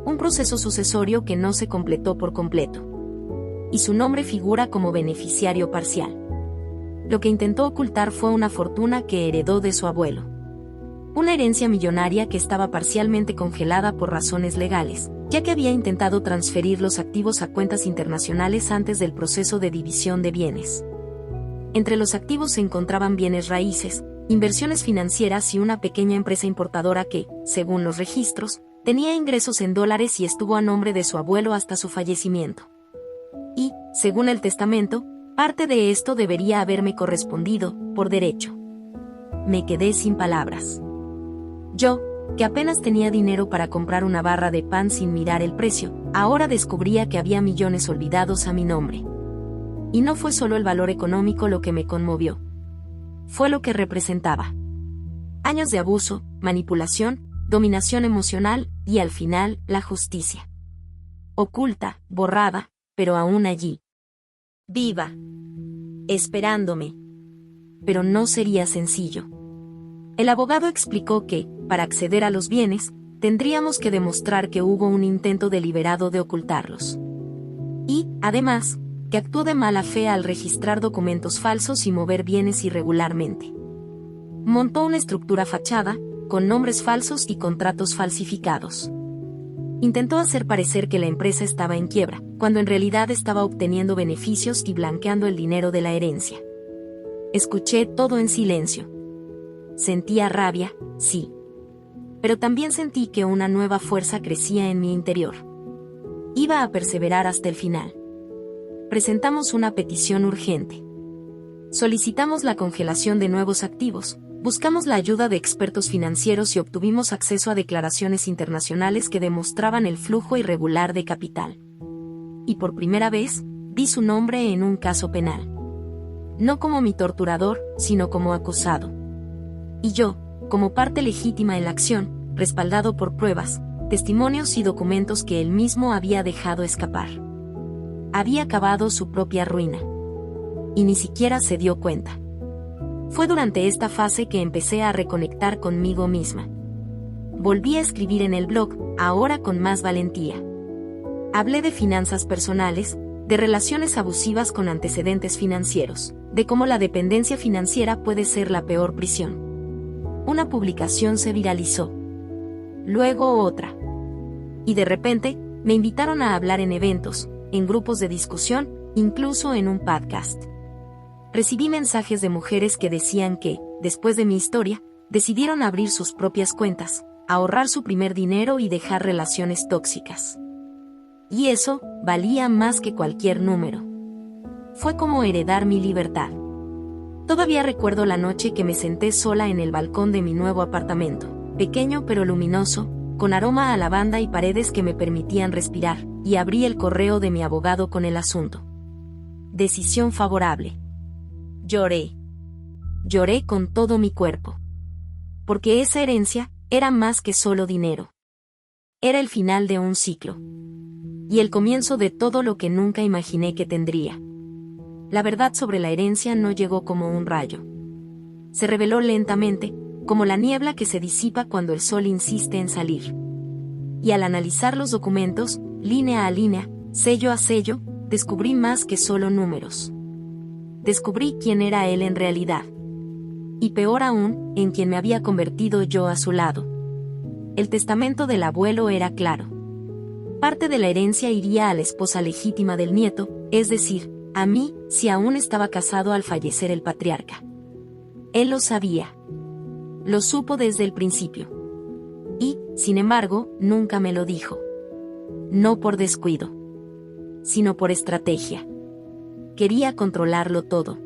Un proceso sucesorio que no se completó por completo. Y su nombre figura como beneficiario parcial. Lo que intentó ocultar fue una fortuna que heredó de su abuelo. Una herencia millonaria que estaba parcialmente congelada por razones legales, ya que había intentado transferir los activos a cuentas internacionales antes del proceso de división de bienes. Entre los activos se encontraban bienes raíces, inversiones financieras y una pequeña empresa importadora que, según los registros, tenía ingresos en dólares y estuvo a nombre de su abuelo hasta su fallecimiento. Y, según el testamento, parte de esto debería haberme correspondido, por derecho. Me quedé sin palabras. Yo, que apenas tenía dinero para comprar una barra de pan sin mirar el precio, ahora descubría que había millones olvidados a mi nombre. Y no fue solo el valor económico lo que me conmovió. Fue lo que representaba. Años de abuso, manipulación, dominación emocional y al final, la justicia. Oculta, borrada, pero aún allí. Viva. Esperándome. Pero no sería sencillo. El abogado explicó que, para acceder a los bienes, tendríamos que demostrar que hubo un intento deliberado de ocultarlos. Y, además, que actuó de mala fe al registrar documentos falsos y mover bienes irregularmente. Montó una estructura fachada, con nombres falsos y contratos falsificados. Intentó hacer parecer que la empresa estaba en quiebra, cuando en realidad estaba obteniendo beneficios y blanqueando el dinero de la herencia. Escuché todo en silencio. Sentía rabia, sí. Pero también sentí que una nueva fuerza crecía en mi interior. Iba a perseverar hasta el final. Presentamos una petición urgente. Solicitamos la congelación de nuevos activos, Buscamos la ayuda de expertos financieros y obtuvimos acceso a declaraciones internacionales que demostraban el flujo irregular de capital. Y por primera vez, vi su nombre en un caso penal. No como mi torturador, sino como acusado. Y yo, como parte legítima en la acción, respaldado por pruebas, testimonios y documentos que él mismo había dejado escapar. Había cavado su propia ruina. Y ni siquiera se dio cuenta. Fue durante esta fase que empecé a reconectar conmigo misma. Volví a escribir en el blog, ahora con más valentía. Hablé de finanzas personales, de relaciones abusivas con antecedentes financieros, de cómo la dependencia financiera puede ser la peor prisión. Una publicación se viralizó. Luego otra. Y de repente, me invitaron a hablar en eventos, en grupos de discusión, incluso en un podcast. Recibí mensajes de mujeres que decían que, después de mi historia, decidieron abrir sus propias cuentas, ahorrar su primer dinero y dejar relaciones tóxicas. Y eso valía más que cualquier número. Fue como heredar mi libertad. Todavía recuerdo la noche que me senté sola en el balcón de mi nuevo apartamento, pequeño pero luminoso, con aroma a lavanda y paredes que me permitían respirar, y abrí el correo de mi abogado con el asunto. Decisión favorable. Lloré. Lloré con todo mi cuerpo. Porque esa herencia era más que solo dinero. Era el final de un ciclo. Y el comienzo de todo lo que nunca imaginé que tendría. La verdad sobre la herencia no llegó como un rayo. Se reveló lentamente, como la niebla que se disipa cuando el sol insiste en salir. Y al analizar los documentos, línea a línea, sello a sello, descubrí más que solo números. Descubrí quién era él en realidad. Y peor aún, en quien me había convertido yo a su lado. El testamento del abuelo era claro. Parte de la herencia iría a la esposa legítima del nieto, es decir, a mí, si aún estaba casado al fallecer el patriarca. Él lo sabía. Lo supo desde el principio. Y, sin embargo, nunca me lo dijo. No por descuido, sino por estrategia. Quería controlarlo todo.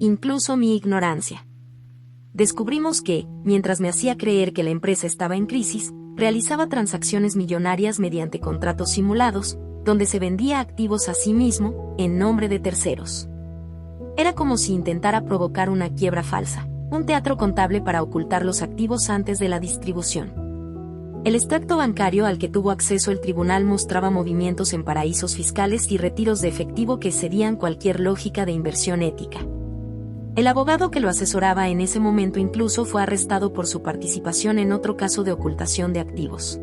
Incluso mi ignorancia. Descubrimos que, mientras me hacía creer que la empresa estaba en crisis, realizaba transacciones millonarias mediante contratos simulados, donde se vendía activos a sí mismo, en nombre de terceros. Era como si intentara provocar una quiebra falsa, un teatro contable para ocultar los activos antes de la distribución. El extracto bancario al que tuvo acceso el tribunal mostraba movimientos en paraísos fiscales y retiros de efectivo que excedían cualquier lógica de inversión ética. El abogado que lo asesoraba en ese momento incluso fue arrestado por su participación en otro caso de ocultación de activos.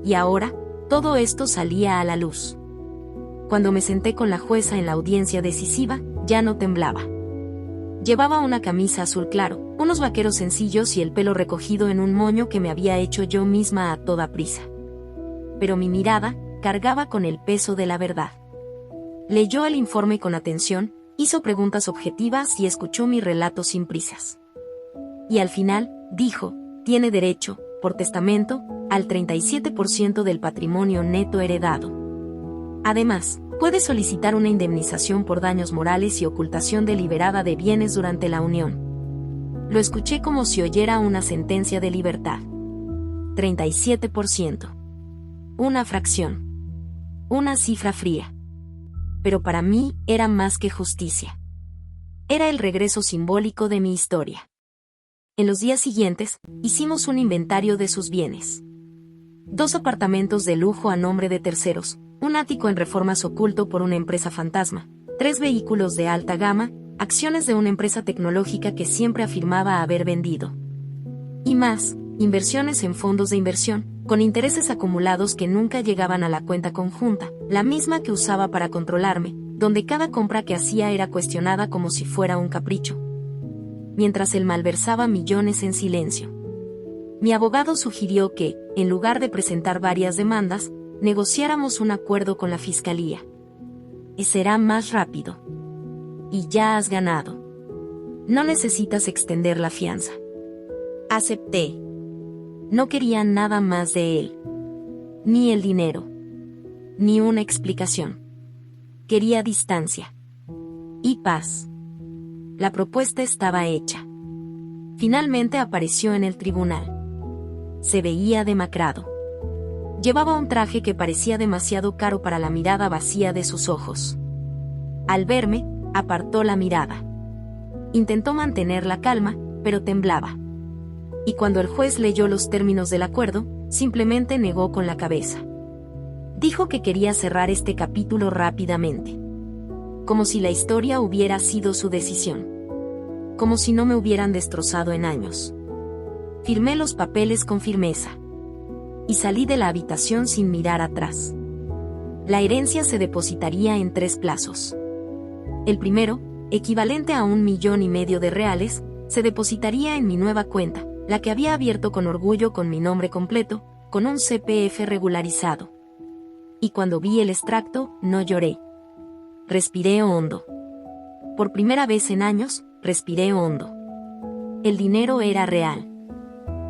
Y ahora, todo esto salía a la luz. Cuando me senté con la jueza en la audiencia decisiva, ya no temblaba. Llevaba una camisa azul claro, unos vaqueros sencillos y el pelo recogido en un moño que me había hecho yo misma a toda prisa. Pero mi mirada cargaba con el peso de la verdad. Leyó el informe con atención, hizo preguntas objetivas y escuchó mi relato sin prisas. Y al final, dijo, tiene derecho, por testamento, al 37% del patrimonio neto heredado. Además, puede solicitar una indemnización por daños morales y ocultación deliberada de bienes durante la unión. Lo escuché como si oyera una sentencia de libertad. 37%. Una fracción. Una cifra fría. Pero para mí era más que justicia. Era el regreso simbólico de mi historia. En los días siguientes, hicimos un inventario de sus bienes. 2 apartamentos de lujo a nombre de terceros, un ático en Reformas oculto por una empresa fantasma, 3 vehículos de alta gama, acciones de una empresa tecnológica que siempre afirmaba haber vendido. Y más, inversiones en fondos de inversión, con intereses acumulados que nunca llegaban a la cuenta conjunta, la misma que usaba para controlarme, donde cada compra que hacía era cuestionada como si fuera un capricho. Mientras él malversaba millones en silencio. Mi abogado sugirió que, en lugar de presentar varias demandas, negociáramos un acuerdo con la fiscalía. Será más rápido. Y ya has ganado. No necesitas extender la fianza. Acepté. No quería nada más de él. Ni el dinero. Ni una explicación. Quería distancia. Y paz. La propuesta estaba hecha. Finalmente apareció en el tribunal. Se veía demacrado. Llevaba un traje que parecía demasiado caro para la mirada vacía de sus ojos. Al verme, apartó la mirada. Intentó mantener la calma, pero temblaba. Y cuando el juez leyó los términos del acuerdo, simplemente negó con la cabeza. Dijo que quería cerrar este capítulo rápidamente. Como si la historia hubiera sido su decisión. Como si no me hubieran destrozado en años. Firmé los papeles con firmeza. Y salí de la habitación sin mirar atrás. La herencia se depositaría en 3 plazos. El primero, equivalente a 1,5 millones de reales, se depositaría en mi nueva cuenta, la que había abierto con orgullo con mi nombre completo, con un CPF regularizado. Y cuando vi el extracto, no lloré. Respiré hondo. Por primera vez en años, respiré hondo. El dinero era real.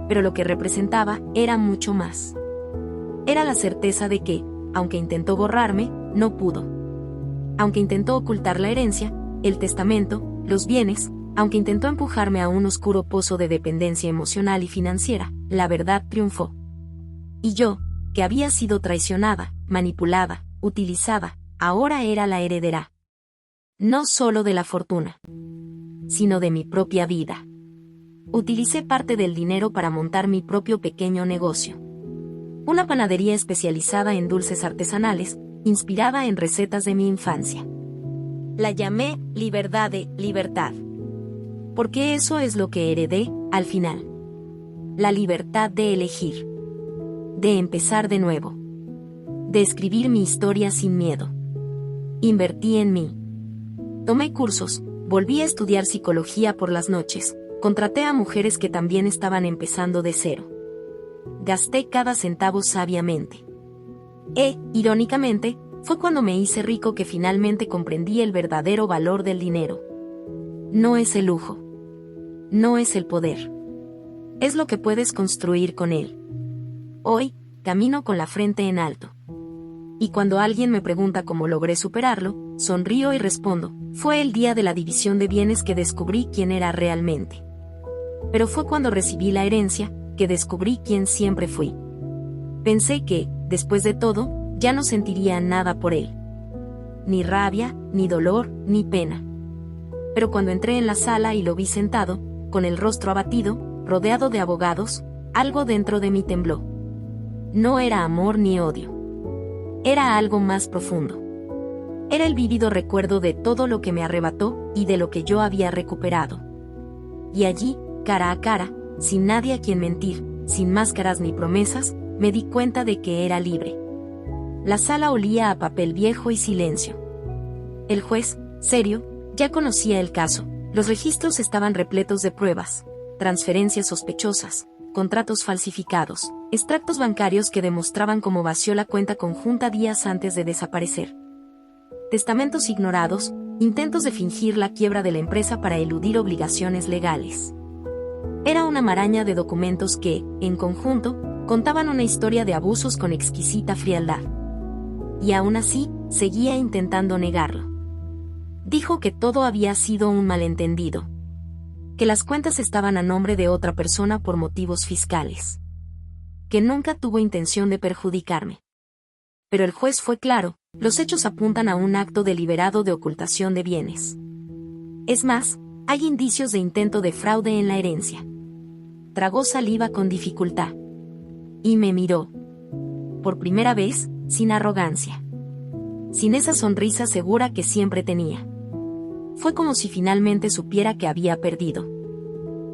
Pero lo que representaba era mucho más. Era la certeza de que, aunque intentó borrarme, no pudo. Aunque intentó ocultar la herencia, el testamento, los bienes, aunque intentó empujarme a un oscuro pozo de dependencia emocional y financiera, la verdad triunfó. Y yo, que había sido traicionada, manipulada, utilizada, ahora era la heredera. No solo de la fortuna, sino de mi propia vida. Utilicé parte del dinero para montar mi propio pequeño negocio. Una panadería especializada en dulces artesanales, inspirada en recetas de mi infancia. La llamé Libertad de Libertad. Porque eso es lo que heredé, al final. La libertad de elegir. De empezar de nuevo. De escribir mi historia sin miedo. Invertí en mí. Tomé cursos, volví a estudiar psicología por las noches, contraté a mujeres que también estaban empezando de cero. Gasté cada centavo sabiamente. Irónicamente, fue cuando me hice rico que finalmente comprendí el verdadero valor del dinero. No es el lujo. No es el poder. Es lo que puedes construir con él. Hoy, camino con la frente en alto. Y cuando alguien me pregunta cómo logré superarlo, sonrío y respondo, fue el día de la división de bienes que descubrí quién era realmente. Pero fue cuando recibí la herencia, que descubrí quién siempre fui. Pensé que, después de todo, ya no sentiría nada por él. Ni rabia, ni dolor, ni pena. Pero cuando entré en la sala y lo vi sentado, con el rostro abatido, rodeado de abogados, algo dentro de mí tembló. No era amor ni odio. Era algo más profundo. Era el vívido recuerdo de todo lo que me arrebató y de lo que yo había recuperado. Y allí, cara a cara, sin nadie a quien mentir, sin máscaras ni promesas, me di cuenta de que era libre. La sala olía a papel viejo y silencio. El juez, serio, ya conocía el caso. Los registros estaban repletos de pruebas, transferencias sospechosas, contratos falsificados, extractos bancarios que demostraban cómo vació la cuenta conjunta días antes de desaparecer. Testamentos ignorados, intentos de fingir la quiebra de la empresa para eludir obligaciones legales. Era una maraña de documentos que, en conjunto, contaban una historia de abusos con exquisita frialdad. Y aún así, seguía intentando negarlo. Dijo que todo había sido un malentendido. Que las cuentas estaban a nombre de otra persona por motivos fiscales. Que nunca tuvo intención de perjudicarme. Pero el juez fue claro, los hechos apuntan a un acto deliberado de ocultación de bienes. Es más, hay indicios de intento de fraude en la herencia. Tragó saliva con dificultad. Y me miró. Por primera vez, sin arrogancia. Sin esa sonrisa segura que siempre tenía. Fue como si finalmente supiera que había perdido.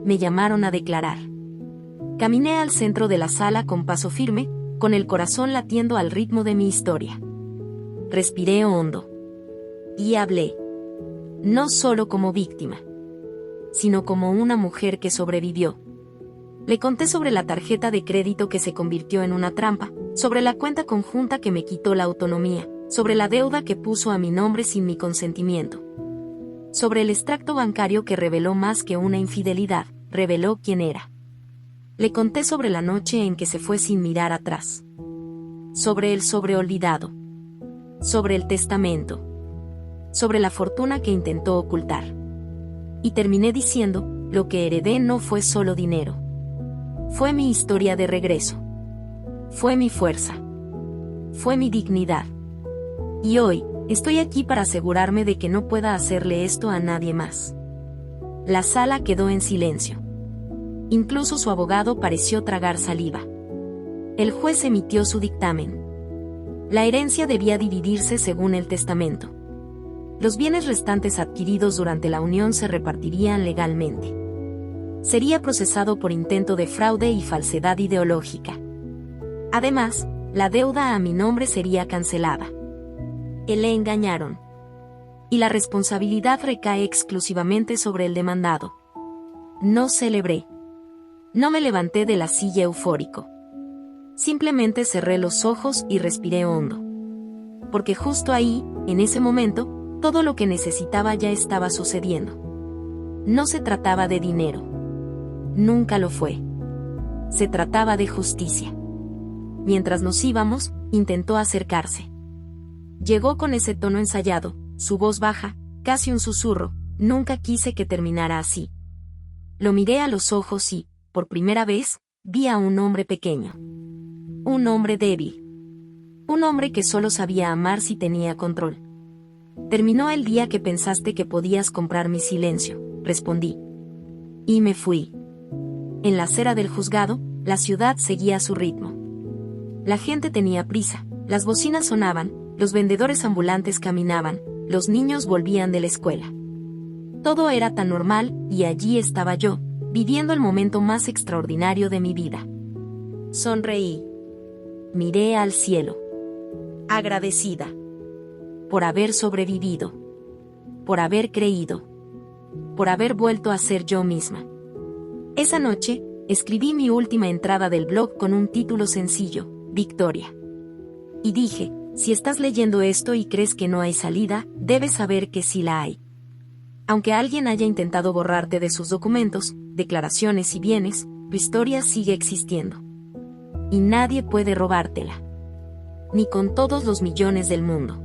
Me llamaron a declarar. Caminé al centro de la sala con paso firme, con el corazón latiendo al ritmo de mi historia. Respiré hondo. Y hablé. No solo como víctima, sino como una mujer que sobrevivió. Le conté sobre la tarjeta de crédito que se convirtió en una trampa, sobre la cuenta conjunta que me quitó la autonomía, sobre la deuda que puso a mi nombre sin mi consentimiento. Sobre el extracto bancario que reveló más que una infidelidad, reveló quién era. Le conté sobre la noche en que se fue sin mirar atrás. Sobre el sobreolvidado. Sobre el testamento. Sobre la fortuna que intentó ocultar. Y terminé diciendo, lo que heredé no fue solo dinero. Fue mi historia de regreso. Fue mi fuerza. Fue mi dignidad. Y hoy, estoy aquí para asegurarme de que no pueda hacerle esto a nadie más. La sala quedó en silencio. Incluso su abogado pareció tragar saliva. El juez emitió su dictamen. La herencia debía dividirse según el testamento. Los bienes restantes adquiridos durante la unión se repartirían legalmente. Sería procesado por intento de fraude y falsedad ideológica. Además, la deuda a mi nombre sería cancelada. Le engañaron. Y la responsabilidad recae exclusivamente sobre el demandado. No celebré. No me levanté de la silla eufórico. Simplemente cerré los ojos y respiré hondo. Porque justo ahí, en ese momento, todo lo que necesitaba ya estaba sucediendo. No se trataba de dinero. Nunca lo fue. Se trataba de justicia. Mientras nos íbamos, intentó acercarse. Llegó con ese tono ensayado, su voz baja, casi un susurro. Nunca quise que terminara así. Lo miré a los ojos y, por primera vez, vi a un hombre pequeño. Un hombre débil. Un hombre que solo sabía amar si tenía control. Terminó el día que pensaste que podías comprar mi silencio, respondí. Y me fui. En la acera del juzgado, la ciudad seguía su ritmo. La gente tenía prisa, las bocinas sonaban, los vendedores ambulantes caminaban, los niños volvían de la escuela. Todo era tan normal, y allí estaba yo, viviendo el momento más extraordinario de mi vida. Sonreí. Miré al cielo. Agradecida. Por haber sobrevivido. Por haber creído. Por haber vuelto a ser yo misma. Esa noche, escribí mi última entrada del blog con un título sencillo, Victoria. Y dije, si estás leyendo esto y crees que no hay salida, debes saber que sí la hay. Aunque alguien haya intentado borrarte de sus documentos, declaraciones y bienes, tu historia sigue existiendo. Y nadie puede robártela. Ni con todos los millones del mundo.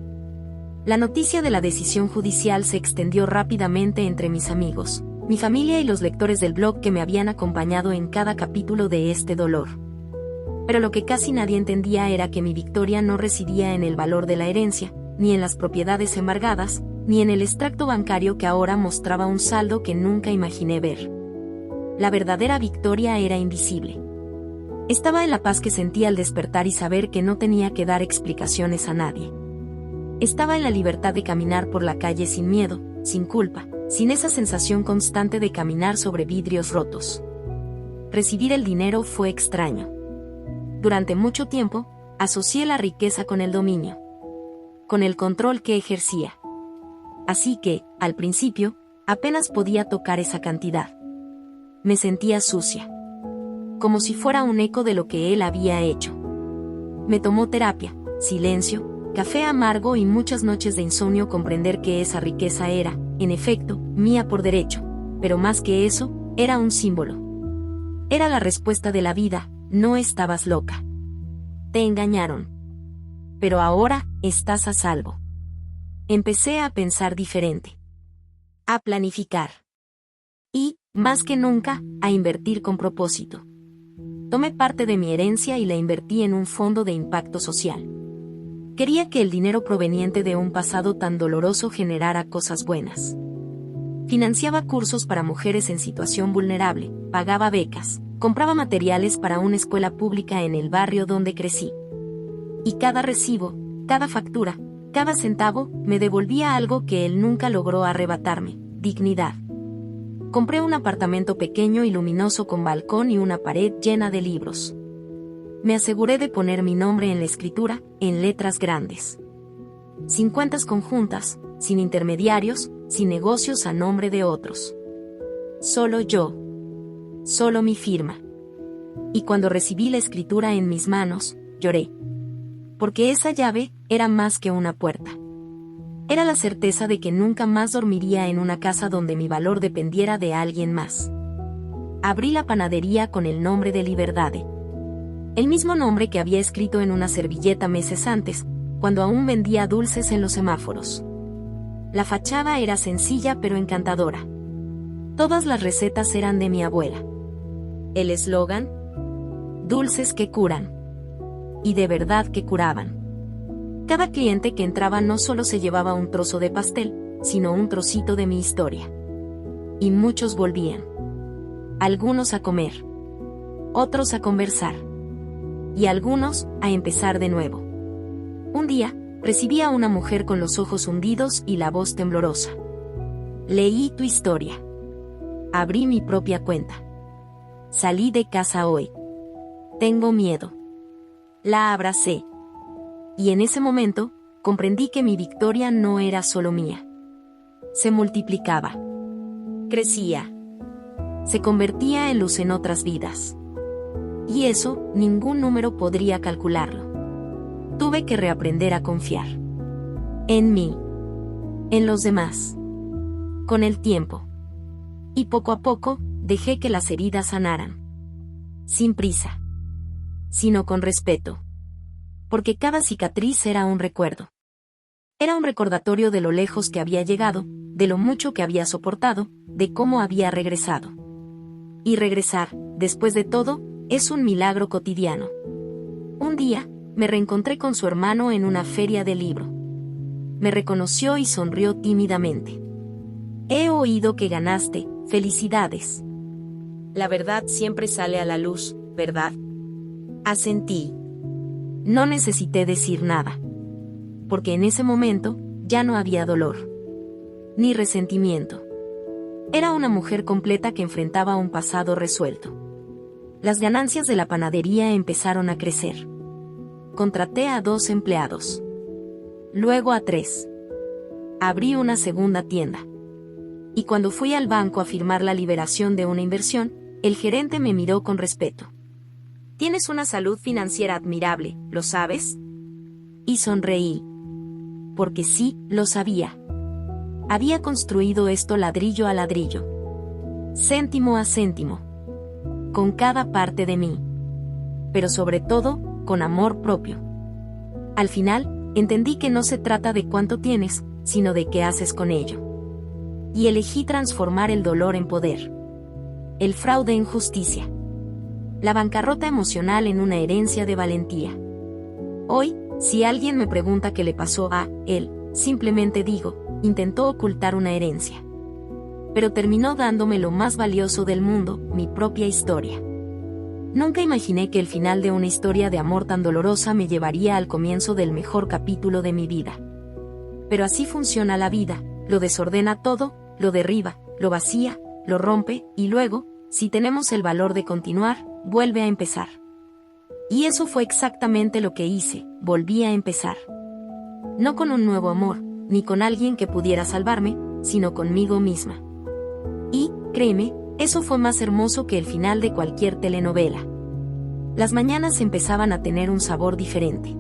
La noticia de la decisión judicial se extendió rápidamente entre mis amigos, mi familia y los lectores del blog que me habían acompañado en cada capítulo de este dolor. Pero lo que casi nadie entendía era que mi victoria no residía en el valor de la herencia, ni en las propiedades embargadas, ni en el extracto bancario que ahora mostraba un saldo que nunca imaginé ver. La verdadera victoria era invisible. Estaba en la paz que sentía al despertar y saber que no tenía que dar explicaciones a nadie. Estaba en la libertad de caminar por la calle sin miedo, sin culpa, sin esa sensación constante de caminar sobre vidrios rotos. Recibir el dinero fue extraño. Durante mucho tiempo, asocié la riqueza con el dominio, con el control que ejercía. Así que, al principio, apenas podía tocar esa cantidad. Me sentía sucia. Como si fuera un eco de lo que él había hecho. Me tomó terapia, silencio, café amargo y muchas noches de insomnio comprender que esa riqueza era, en efecto, mía por derecho, pero más que eso, era un símbolo. Era la respuesta de la vida, no estabas loca. Te engañaron. Pero ahora, estás a salvo. Empecé a pensar diferente. A planificar. Y, más que nunca, a invertir con propósito. Tomé parte de mi herencia y la invertí en un fondo de impacto social. Quería que el dinero proveniente de un pasado tan doloroso generara cosas buenas. Financiaba cursos para mujeres en situación vulnerable, pagaba becas, compraba materiales para una escuela pública en el barrio donde crecí. Y cada recibo, cada factura, cada centavo, me devolvía algo que él nunca logró arrebatarme, dignidad. Compré un apartamento pequeño y luminoso con balcón y una pared llena de libros. Me aseguré de poner mi nombre en la escritura, en letras grandes. Sin cuentas conjuntas, sin intermediarios, sin negocios a nombre de otros. Solo yo. Solo mi firma. Y cuando recibí la escritura en mis manos, lloré. Porque esa llave era más que una puerta. Era la certeza de que nunca más dormiría en una casa donde mi valor dependiera de alguien más. Abrí la panadería con el nombre de Liberdade. El mismo nombre que había escrito en una servilleta meses antes, cuando aún vendía dulces en los semáforos. La fachada era sencilla pero encantadora. Todas las recetas eran de mi abuela. El eslogan: dulces que curan. Y de verdad que curaban. Cada cliente que entraba no solo se llevaba un trozo de pastel, sino un trocito de mi historia. Y muchos volvían. Algunos a comer. Otros a conversar. Y algunos a empezar de nuevo. Un día, recibí a una mujer con los ojos hundidos y la voz temblorosa. Leí tu historia. Abrí mi propia cuenta. Salí de casa hoy. Tengo miedo. La abracé. Y en ese momento, comprendí que mi victoria no era solo mía. Se multiplicaba. Crecía. Se convertía en luz en otras vidas. Y eso, ningún número podría calcularlo. Tuve que reaprender a confiar. En mí. En los demás. Con el tiempo. Y poco a poco, dejé que las heridas sanaran. Sin prisa. Sino con respeto. Porque cada cicatriz era un recuerdo. Era un recordatorio de lo lejos que había llegado, de lo mucho que había soportado, de cómo había regresado. Y regresar, después de todo, es un milagro cotidiano. Un día, me reencontré con su hermano en una feria de libro. Me reconoció y sonrió tímidamente. He oído que ganaste, felicidades. La verdad siempre sale a la luz, ¿verdad? Asentí. No necesité decir nada. Porque en ese momento, ya no había dolor. Ni resentimiento. Era una mujer completa que enfrentaba un pasado resuelto. Las ganancias de la panadería empezaron a crecer. Contraté a 2 empleados. Luego a 3. Abrí una segunda tienda. Y cuando fui al banco a firmar la liberación de una inversión, el gerente me miró con respeto. Tienes una salud financiera admirable, ¿lo sabes? Y sonreí. Porque sí, lo sabía. Había construido esto ladrillo a ladrillo. Céntimo a céntimo. Con cada parte de mí. Pero sobre todo, con amor propio. Al final, entendí que no se trata de cuánto tienes, sino de qué haces con ello. Y elegí transformar el dolor en poder. El fraude en justicia. La bancarrota emocional en una herencia de valentía. Hoy, si alguien me pregunta qué le pasó a él, simplemente digo, intentó ocultar una herencia. Pero terminó dándome lo más valioso del mundo, mi propia historia. Nunca imaginé que el final de una historia de amor tan dolorosa me llevaría al comienzo del mejor capítulo de mi vida. Pero así funciona la vida, lo desordena todo, lo derriba, lo vacía, lo rompe, y luego, si tenemos el valor de continuar, vuelve a empezar. Y eso fue exactamente lo que hice, volví a empezar. No con un nuevo amor, ni con alguien que pudiera salvarme, sino conmigo misma. Y, créeme, eso fue más hermoso que el final de cualquier telenovela. Las mañanas empezaban a tener un sabor diferente.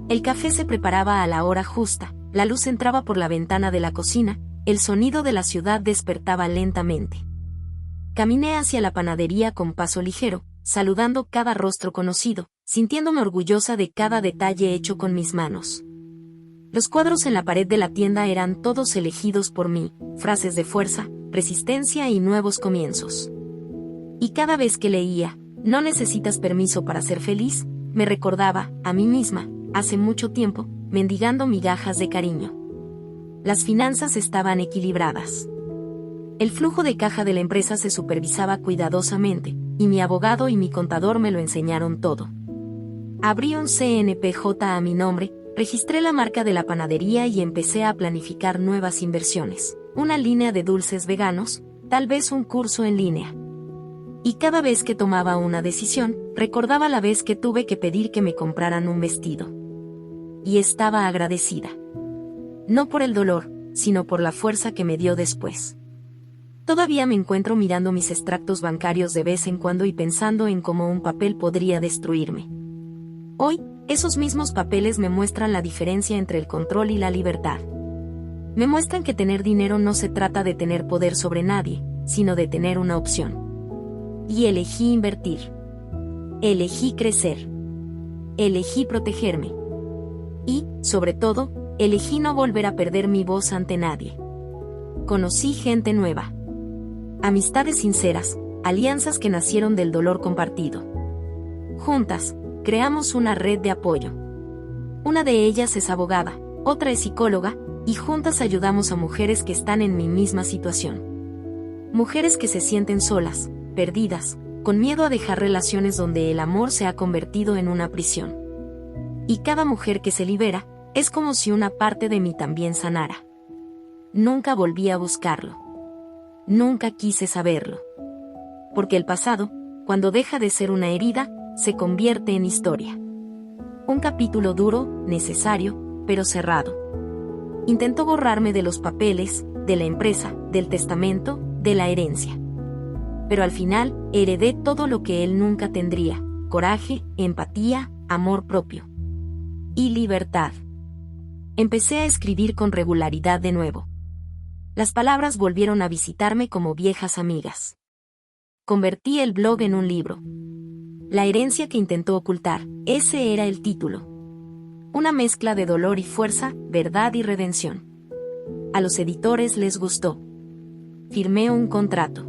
El café se preparaba a la hora justa, la luz entraba por la ventana de la cocina, el sonido de la ciudad despertaba lentamente. Caminé hacia la panadería con paso ligero, saludando cada rostro conocido, sintiéndome orgullosa de cada detalle hecho con mis manos. Los cuadros en la pared de la tienda eran todos elegidos por mí, frases de fuerza, resistencia y nuevos comienzos. Y cada vez que leía, "No necesitas permiso para ser feliz", me recordaba, a mí misma, hace mucho tiempo, mendigando migajas de cariño. Las finanzas estaban equilibradas. El flujo de caja de la empresa se supervisaba cuidadosamente, y mi abogado y mi contador me lo enseñaron todo. Abrí un CNPJ a mi nombre, registré la marca de la panadería y empecé a planificar nuevas inversiones. Una línea de dulces veganos, tal vez un curso en línea. Y cada vez que tomaba una decisión, recordaba la vez que tuve que pedir que me compraran un vestido. Y estaba agradecida. No por el dolor, sino por la fuerza que me dio después. Todavía me encuentro mirando mis extractos bancarios de vez en cuando y pensando en cómo un papel podría destruirme. Hoy, esos mismos papeles me muestran la diferencia entre el control y la libertad. Me muestran que tener dinero no se trata de tener poder sobre nadie, sino de tener una opción. Y elegí invertir. Elegí crecer. Elegí protegerme. Y, sobre todo, elegí no volver a perder mi voz ante nadie. Conocí gente nueva. Amistades sinceras, alianzas que nacieron del dolor compartido. Juntas, creamos una red de apoyo. Una de ellas es abogada, otra es psicóloga, y juntas ayudamos a mujeres que están en mi misma situación. Mujeres que se sienten solas, perdidas, con miedo a dejar relaciones donde el amor se ha convertido en una prisión. Y cada mujer que se libera, es como si una parte de mí también sanara. Nunca volví a buscarlo. Nunca quise saberlo. Porque el pasado, cuando deja de ser una herida, se convierte en historia. Un capítulo duro, necesario, pero cerrado. Intentó borrarme de los papeles, de la empresa, del testamento, de la herencia. Pero al final, heredé todo lo que él nunca tendría: coraje, empatía, amor propio. Y libertad. Empecé a escribir con regularidad de nuevo. Las palabras volvieron a visitarme como viejas amigas. Convertí el blog en un libro. La herencia que intentó ocultar, ese era el título. Una mezcla de dolor y fuerza, verdad y redención. A los editores les gustó. Firmé un contrato.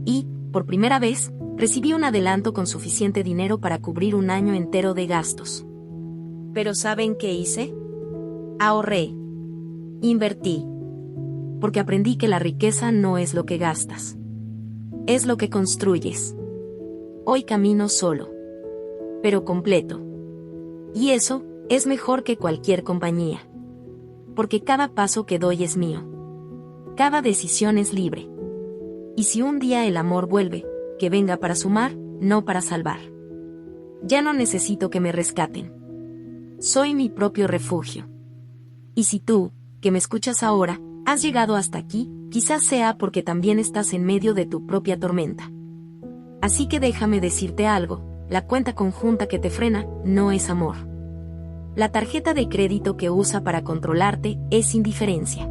Y, por primera vez, recibí un adelanto con suficiente dinero para cubrir un año entero de gastos. ¿Pero saben qué hice? Ahorré. Invertí. Porque aprendí que la riqueza no es lo que gastas. Es lo que construyes. Hoy camino solo. Pero completo. Y eso es mejor que cualquier compañía. Porque cada paso que doy es mío. Cada decisión es libre. Y si un día el amor vuelve, que venga para sumar, no para salvar. Ya no necesito que me rescaten. Soy mi propio refugio. Y si tú, que me escuchas ahora, has llegado hasta aquí, quizás sea porque también estás en medio de tu propia tormenta. Así que déjame decirte algo: la cuenta conjunta que te frena no es amor. La tarjeta de crédito que usa para controlarte es indiferencia.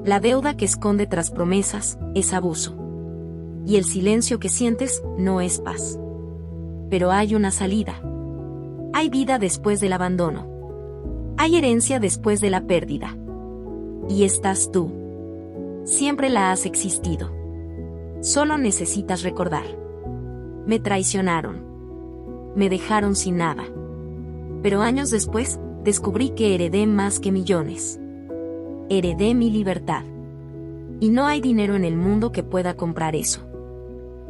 La deuda que esconde tras promesas es abuso. Y el silencio que sientes no es paz. Pero hay una salida. Hay vida después del abandono. Hay herencia después de la pérdida. Y estás tú. Siempre la has existido. Solo necesitas recordar. Me traicionaron. Me dejaron sin nada. Pero años después, descubrí que heredé más que millones. Heredé mi libertad. Y no hay dinero en el mundo que pueda comprar eso.